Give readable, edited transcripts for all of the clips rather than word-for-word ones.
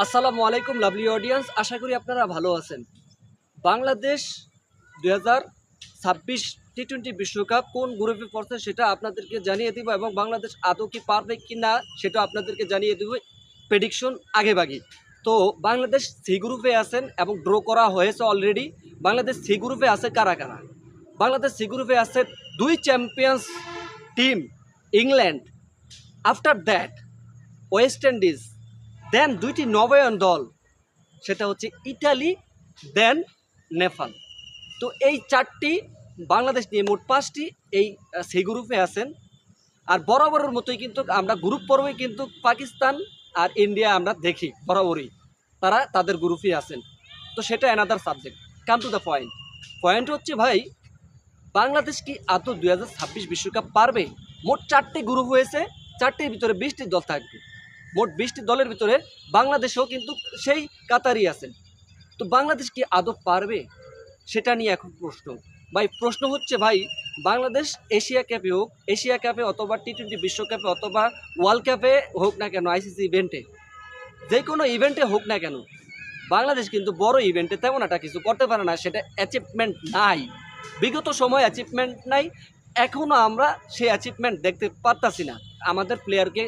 আসসালামু আলাইকুম lovely audience, আশা করি আপনারা ভালো আছেন। বাংলাদেশ 2026 টি-20 বিশ্বকাপ কোন গ্রুপে পড়ছে সেটা আপনাদেরকে জানিয়ে দিব এবং বাংলাদেশ আদৌ কি পারবে কি না সেটা আপনাদেরকে জানিয়ে দেব প্রেডিকশন আগেভাগে। তো বাংলাদেশ সি গ্রুপে আছেন এবং ড্র করা হয়েছে অলরেডি। বাংলাদেশ সি গ্রুপে আছে কারা কারা? বাংলাদেশ সি গ্রুপে আছে দুই champions team England, after that West Indies, then দুইটি নবায়ন দল, সেটা হচ্ছে ইটালি, দেন নেপাল। তো এই চারটি বাংলাদেশ নিয়ে মোট 5টি এই সেই গ্রুপে আছেন। আর বরাবরের মতোই কিন্তু আমরা গ্রুপ পর্বে কিন্তু পাকিস্তান আর ইন্ডিয়া আমরা দেখি বরাবরই তারা তাদের গ্রুপে আছেন। তো সেটা another subject. Come to the point. Point হচ্ছে ভাই, বাংলাদেশ কি আদৌ 2026 বিশ্বকাপ পারবে? মোট 4টি গ্রুপ হয়েছে, 4টির ভিতরে 20টি দল থাকবে। মোট 20টি দলের ভিতরে বাংলাদেশও কিন্তু সেই কাতারই আছেন। তো বাংলাদেশ কি আদৌ পারবে সেটা নিয়ে এখন প্রশ্ন। ভাই প্রশ্ন হচ্ছে ভাই, বাংলাদেশ এশিয়া কাপে হোক, এশিয়া কাপে অথবা টি-20 বিশ্বকাপে অথবা ওয়ার্ল্ড কাপে হোক না কেন, আইসিসি ইভেন্টে, যে কোনো ইভেন্টে হোক না কেন, বাংলাদেশ কিন্তু বড় ইভেন্টে তেমন একটা কিছু করতে পারে না। সেটা অ্যাচিভমেন্ট নাই, বিগত সময় অ্যাচিভমেন্ট নাই, এখনও আমরা সেই অ্যাচিভমেন্ট দেখতে পারতাছি না। আমাদের প্লেয়ারকে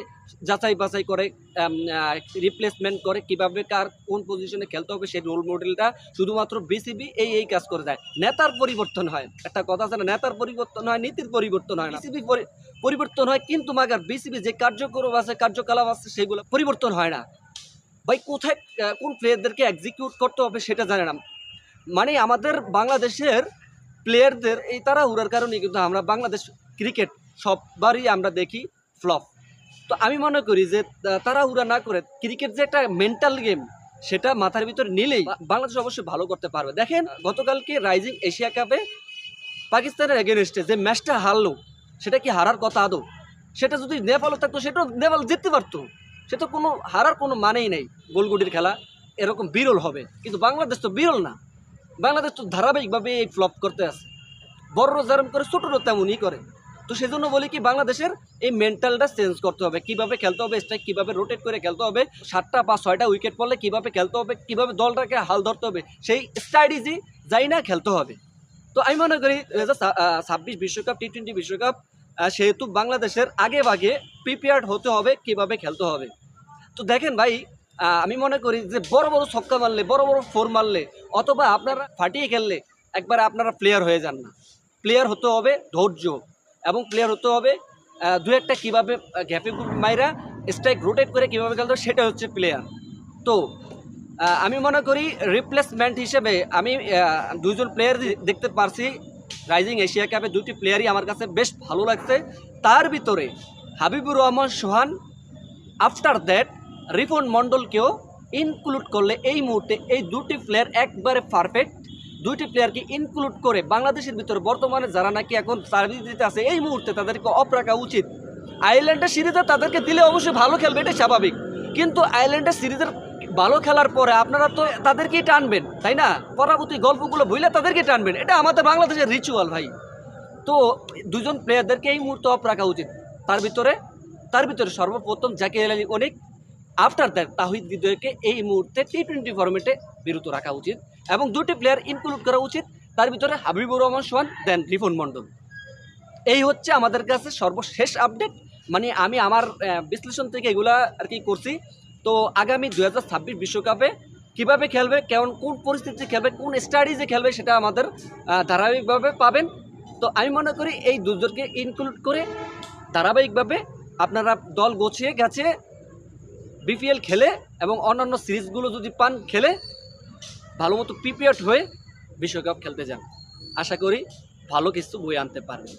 যাচাই বাছাই করে, রিপ্লেসমেন্ট করে, কিভাবে কার কোন পজিশনে খেলতে হবে সেই রোল মডেলটা শুধুমাত্র বিসিবি এই কাজ করে দেয়। নেতার পরিবর্তন হয়, একটা কথা আছে না, নেতার পরিবর্তন হয়, নীতির পরিবর্তন হয় না। বিসিবি পরিবর্তন হয় কিন্তু মাগার বিসিবি যে কার্যক্রম আছে, কার্যকলাপ আছে, সেগুলো পরিবর্তন হয় না। ভাই কোথায় কোন প্লেয়ারদেরকে এক্সিকিউট করতে হবে সেটা জানে না। মানে আমাদের বাংলাদেশের প্লেয়ারদের এই তাড়াহুড়ার কারণে কিন্তু আমরা বাংলাদেশ ক্রিকেট সববারই আমরা দেখি ফ্লপ। তো আমি মনে করি যে তাড়াহুড়া না করে ক্রিকেট যে একটা মেন্টাল গেম, সেটা মাথার ভিতর নিলেই বাংলাদেশ অবশ্যই ভালো করতে পারবে। দেখেন গতকালকে রাইজিং এশিয়া কাপে পাকিস্তানের এগেনস্টে যে ম্যাচটা হারলো, সেটা কি হারার কথা আদৌ? সেটা যদি নেপালও থাকতো সেটাও নেপাল জিততে পারতো। সেটা কোনো হারার কোনো মানেই নেই। গোলগুটির খেলা এরকম বিরল হবে, কিন্তু বাংলাদেশ তো বিরল না। বাংলাদেশ তো ধারাবাহিকভাবে এই ফ্লপ করতে আছে, বড়রা যেরকম করে ছোটরা তেমনই করে। তো সেজন্য বলি কি, বাংলাদেশের এই মেন্টালটা চেঞ্জ করতে হবে। কিভাবে খেলতে হবে, স্ট্রাইক কীভাবে রোটেট করে খেলতে হবে, 7টা বা 6টা উইকেট পড়লে কীভাবে খেলতে হবে, কীভাবে দলটাকে হাল ধরতে হবে, সেই স্ট্র্যাটেজি যাই না খেলতে হবে। তো আমি মনে করি 2026 বিশ্বকাপ, টি-20 বিশ্বকাপ, সেহেতু বাংলাদেশের আগে ভাগে প্রিপেয়ার্ড হতে হবে কিভাবে খেলতে হবে। তো দেখেন ভাই, আমি মনে করি যে বড় বড় ছক্কা মারলে, বড় বড় ফোর মারলে, অথবা আপনারা ফাটিয়ে খেললে একবারে আপনারা প্লেয়ার হয়ে যান না। প্লেয়ার হতে হবে ধৈর্য, এবং প্লেয়ার হতে হবে দু একটা কীভাবে গ্যাপে মাইরা স্ট্রাইক রোটেট করে কীভাবে খেলতে হবে, সেটা হচ্ছে প্লেয়ার। তো আমি মনে করি রিপ্লেসমেন্ট হিসেবে আমি দুইজন প্লেয়ার দেখতে পারছি রাইজিং এশিয়া কাপে। 2টি প্লেয়ারই আমার কাছে বেশ ভালো লাগছে। তার ভিতরে হাবিবুর রহমান সোহান, আফটার দ্যাট রিপন মণ্ডলকেও ইনক্লুড করলে এই মুহূর্তে এই 2টি প্লেয়ার একবারে পারফেক্ট। 2টি প্লেয়ারকে ইনক্লুড করে বাংলাদেশের ভিতরে বর্তমানে যারা নাকি এখন সার্ভিস দিতে আছে, এই মুহূর্তে তাদেরকে অফ রাখা উচিত। আয়ারল্যান্ডের সিরিজে তাদেরকে দিলে অবশ্যই ভালো খেলবে, এটাই স্বাভাবিক। কিন্তু আয়ারল্যান্ডের সিরিজের ভালো খেলার পরে আপনারা তো তাদেরকেই টানবেন, তাই না? পরবর্তী গল্পগুলো ভুলে তাদেরকে টানবেন, এটা আমাদের বাংলাদেশের রিচুয়াল ভাই। তো দুজন প্লেয়ারদেরকে এই মুহূর্তে অফ রাখা উচিত। তার ভিতরে সর্বপ্রথম জাকির আলী অনেক, আফটার দ্যাট তাহিদ হৃদয়কে এই মুহূর্তে টি-20 ফরম্যাটে বিরত রাখা উচিত, এবং 2টি প্লেয়ার ইনক্লুড করা উচিত। তার ভিতরে হাবিবুর রহমান সোহান, দেন রিপন মণ্ডল। এই হচ্ছে আমাদের কাছে সর্বশেষ আপডেট। মানে আমি আমার বিশ্লেষণ থেকে এগুলা আর কি করছি। তো আগামী 2026 বিশ্বকাপে কীভাবে খেলবে, কোন পরিস্থিতিতে খেলবে, কোন স্ট্র্যাটেজি খেলবে, সেটা আমাদের ধারাবাহিকভাবে পাবেন। তো আমি মনে করি এই দুজনকে ইনক্লুড করে ধারাবাহিকভাবে আপনারা দল গোছিয়ে গেছে বিপিএল খেলে এবং অন্যান্য সিরিজগুলো যদি পান খেলে ভালো মতো প্রিপেয়ার্ড হয়ে বিশ্বকাপ খেলতে যান। আশা করি ভালো কিছু বয়ে আনতে পারবেন।